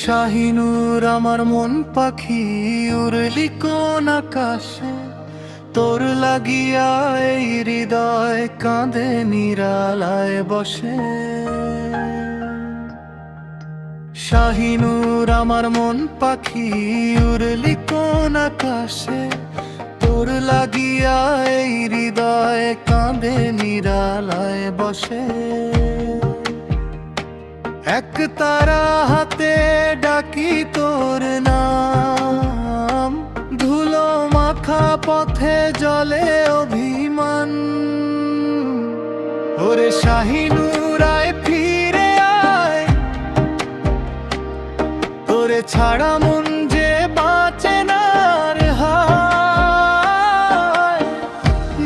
শাহিনুর আমার মন পাখি উড়লি কোন আকাশে, তোর লাগিয়া এই হৃদয় কাঁদে নিরালায় বসে। শাহিনুর আমার মন পাখি উড়লি কোন আকাশে, তোর লাগিয়া এই হৃদয় কাঁদে নিরালায় বসে। এক তারা হাতে ডাকি তোর নাম, ধুলো মাখা পথে জলে অভিমান। ওরে শাহিনুর আয় ফিরে আয়, তোরে ছাড়া মন যে বাঁচে না রে হায়।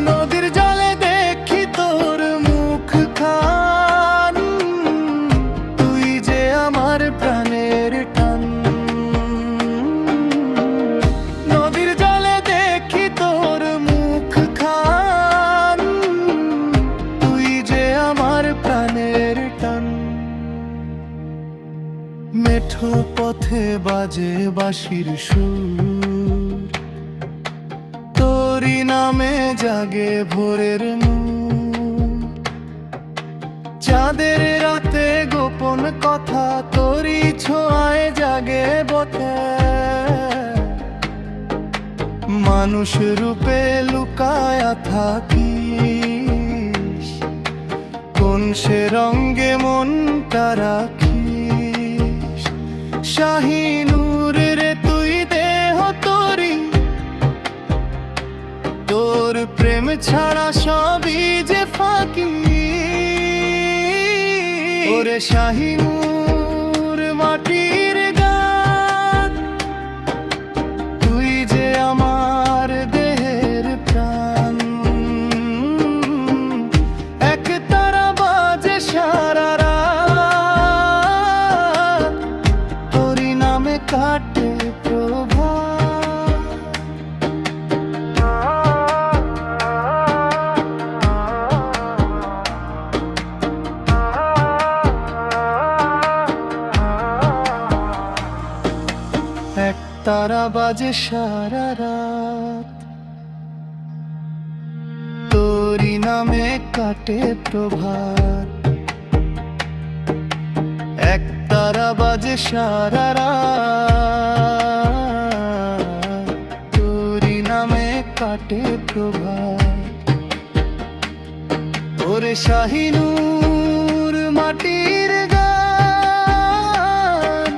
নদীর জলে দেখি তোর মুখ খান, তুই যে আমার প্রাণের টান। নদীর জলে দেখি তোর মুখ খান, তুই যে আমার প্রাণের টান। মেঠো পথে বাজে বাঁশির সুর, তোরই নামে জাগে ভোরের নূর। চাঁদের রাতে গোপন কথা তোরই ছোঁয়ায় জাগে বটে। মানুষ রূপে লুকায়া থাকিস, কোন সে রঙ্গে মনটা রাখিস। শাহিনুর রে তুই দেহ তোরি, তোর প্রেম ছাড়া সবই যে ফাঁকি। ওরে শাহিনুর মাটির গান, তুই যে আমার দেহের প্রাণ। এক তারা বাজে সারা রাত, তোরই নামে কাটে প্রভাত। এক তারা বাজে সারা রাত, তোরই নামে কাটে প্রভাত। এক তারা বাজে সারা রাত, তোরই নামে কাটে প্রভাত। ওরে শাহিনুর মাটির গান,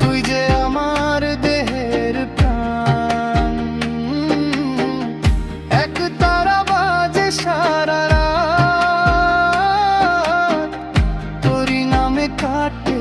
তুই যে আমার দেহের প্রাণ। এক তারা বাজে সারা রাত, তোরই নামে কাটে